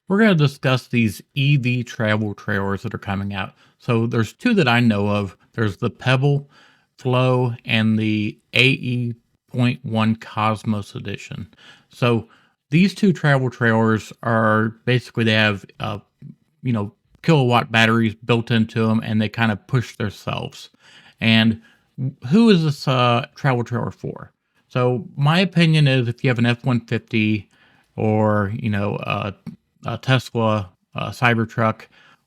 We're going to discuss these EV travel trailers that are coming out. So there's two that I know of. There's the Pebble Flow and the AE.1 Cosmos Edition. So these two travel trailers are basically they have you know kilowatt batteries built into them, and they kind of push themselves. And who is this travel trailer for? So my opinion is if you have an F-150 or a Tesla Cybertruck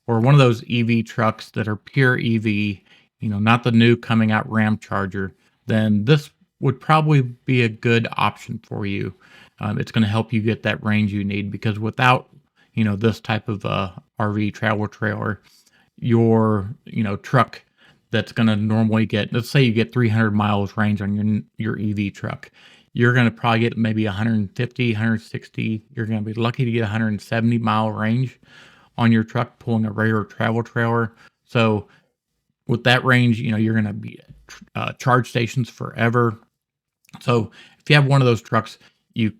or one of those EV trucks that are pure EV, not the new coming out Ram Charger, then this would probably be a good option for you. It's going to help you get that range you need because without, this type of RV travel trailer, your, truck that's going to normally get, let's say you get 300 miles range on your EV truck, you're going to probably get maybe 150, 160. You're going to be lucky to get 170-mile range on your truck pulling a regular travel trailer. So with that range, you're going to be at charge stations forever. So if you have one of those trucks, you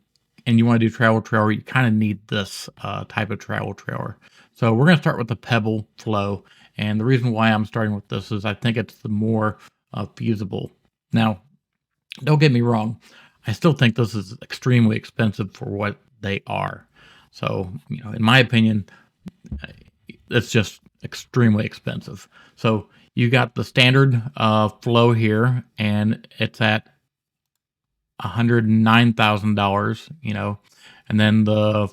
want to do travel trailer, you kind of need this type of travel trailer. So we're going to start with the Pebble Flow. And the reason why I'm starting with this is I think it's the more feasible. Now, don't get me wrong. I still think this is extremely expensive for what they are. So, in my opinion, it's just extremely expensive. So you got the standard Flow here, and it's at $109,000, and then the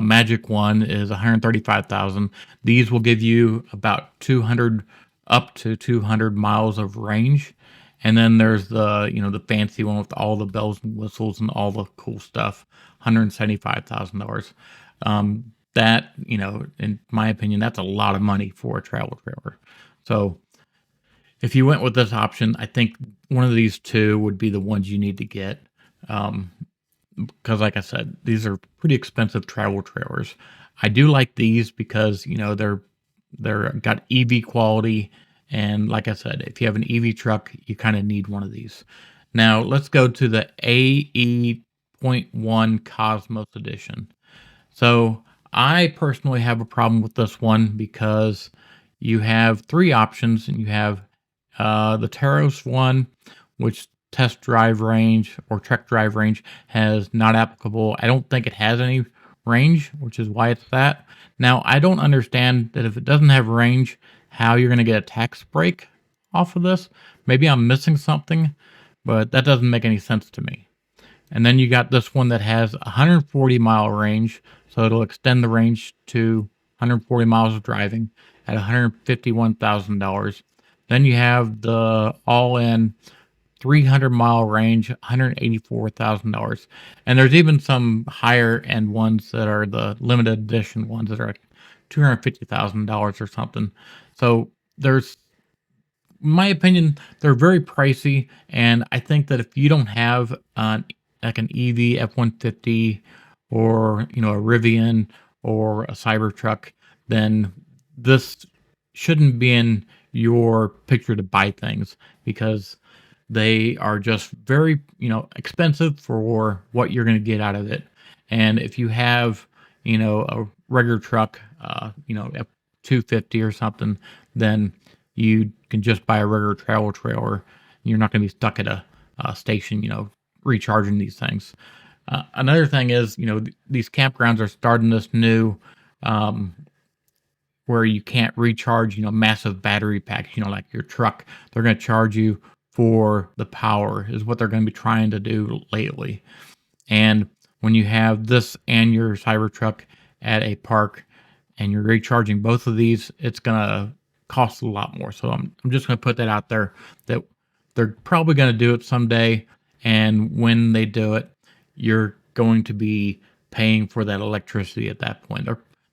Magic one is 135,000. These will give you about 200 up to 200 miles of range. And then there's the fancy one with all the bells and whistles and all the cool stuff, $175,000. That, in my opinion, that's a lot of money for a travel trailer. So if you went with this option, I think one of these two would be the ones you need to get. Because like I said, these are pretty expensive travel trailers. I do like these because, they're got EV quality. And like I said, if you have an EV truck, you kind of need one of these. Now let's go to the AE.1 Cosmos Edition. So I personally have a problem with this one because you have three options, and you have the Taros one, which test drive range or truck drive range has not applicable. I don't think it has any range, which is why it's that. Now, I don't understand that if it doesn't have range, how you're going to get a tax break off of this. Maybe I'm missing something, but that doesn't make any sense to me. And then you got this one that has 140-mile range, so it'll extend the range to 140 miles of driving at $151,000. Then you have the all-in 300-mile range, $184,000. And there's even some higher-end ones that are the limited edition ones that are like $250,000 or something. So there's, in my opinion, they're very pricey. And I think that if you don't have like an EV F-150 or, a Rivian or a Cybertruck, then this shouldn't be in your picture to buy things because they are just very, expensive for what you're going to get out of it. And if you have, a regular truck, F-250 or something, then you can just buy a regular travel trailer. You're not going to be stuck at a station, recharging these things. Another thing is, these campgrounds are starting this new where you can't recharge, massive battery packs, like your truck. They're going to charge you for the power is what they're going to be trying to do lately. And when you have this and your Cybertruck at a park and you're recharging both of these, it's going to cost a lot more. So I'm just going to put that out there that they're probably going to do it someday. And when they do it, you're going to be paying for that electricity at that point.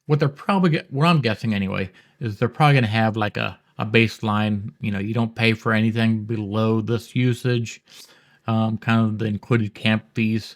What I'm guessing anyway, is they're probably going to have like a baseline, you don't pay for anything below this usage, kind of the included camp fees.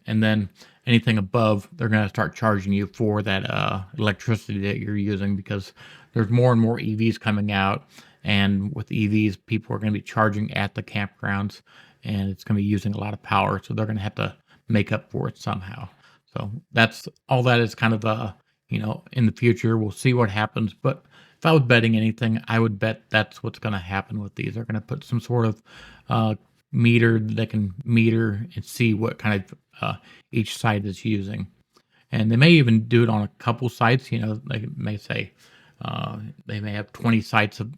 And then anything above, they're going to start charging you for that electricity that you're using because there's more and more EVs coming out. And with EVs, people are going to be charging at the campgrounds and it's going to be using a lot of power. So they're going to have to make up for it somehow. So that's all that is kind of in the future. We'll see what happens. But if I was betting anything, I would bet that's what's going to happen with these. They're going to put some sort of uh, meter that can meter and see what kind of each site is using. And they may even do it on a couple sites. They may say they may have 20 sites of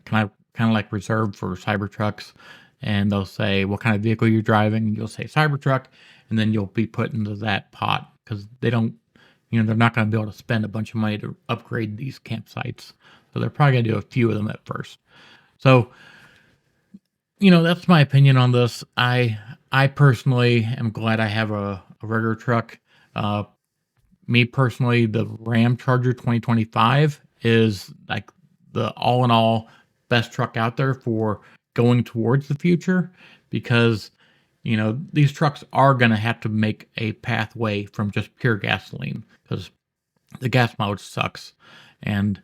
kind of like reserved for Cybertrucks, and they'll say what kind of vehicle you're driving. You'll say Cybertruck, and then you'll be put into that pot because they don't, they're not going to be able to spend a bunch of money to upgrade these campsites. So they're probably going to do a few of them at first. So, that's my opinion on this. I personally am glad I have a regular truck. Me personally, the Ram Charger 2025 is like the all in all best truck out there for going towards the future, because these trucks are going to have to make a pathway from just pure gasoline, because the gas mileage sucks and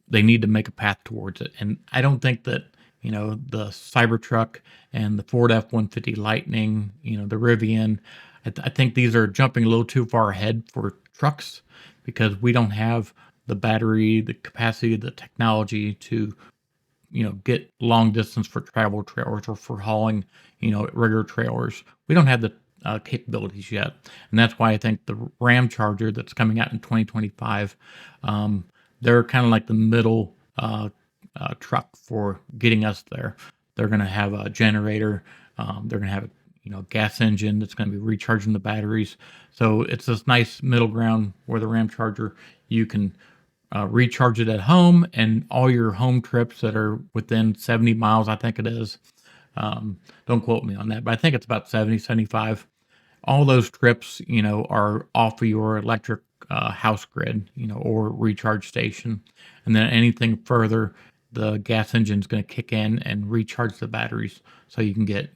they need to make a path towards it. And I don't think that the Cybertruck and the Ford F-150 Lightning, the Rivian, I think these are jumping a little too far ahead for trucks, because we don't have the battery, the capacity, the technology to get long distance for travel trailers or for hauling regular trailers. We don't have the capabilities yet, and that's why I think the Ram Charger that's coming out in 2025, they're kind of like the middle truck for getting us there. They're going to have a generator. They're going to have a gas engine that's going to be recharging the batteries. So it's this nice middle ground where the Ram Charger, you can recharge it at home, and all your home trips that are within 70 miles, I think it is. Don't quote me on that, but I think it's about 70, 75. All those trips, are off of your electric house grid, or recharge station. And then anything further, the gas engine is going to kick in and recharge the batteries. So you can get,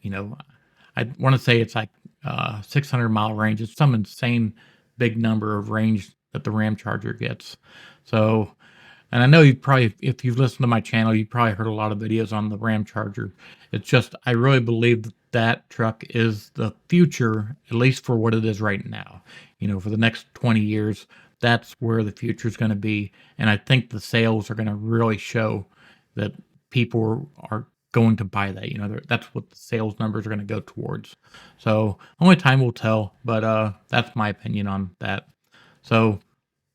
I want to say it's like 600-mile range. It's some insane big number of range that the Ram Charger gets. So, and I know if you've listened to my channel, you've probably heard a lot of videos on the Ram Charger. It's just, I really believe that truck is the future, at least for what it is right now. For the next 20 years, that's where the future is going to be. And I think the sales are going to really show that people are going to buy that. That's what the sales numbers are going to go towards. So only time will tell, but that's my opinion on that. So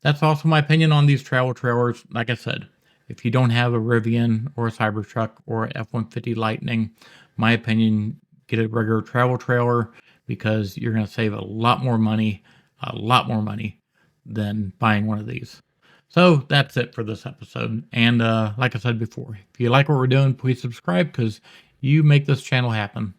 that's also my opinion on these travel trailers. Like I said, if you don't have a Rivian or a Cybertruck or a F-150 Lightning, my opinion, get a regular travel trailer, because you're going to save a lot more money than buying one of these. So that's it for this episode. And like I said before, if you like what we're doing, please subscribe, because you make this channel happen.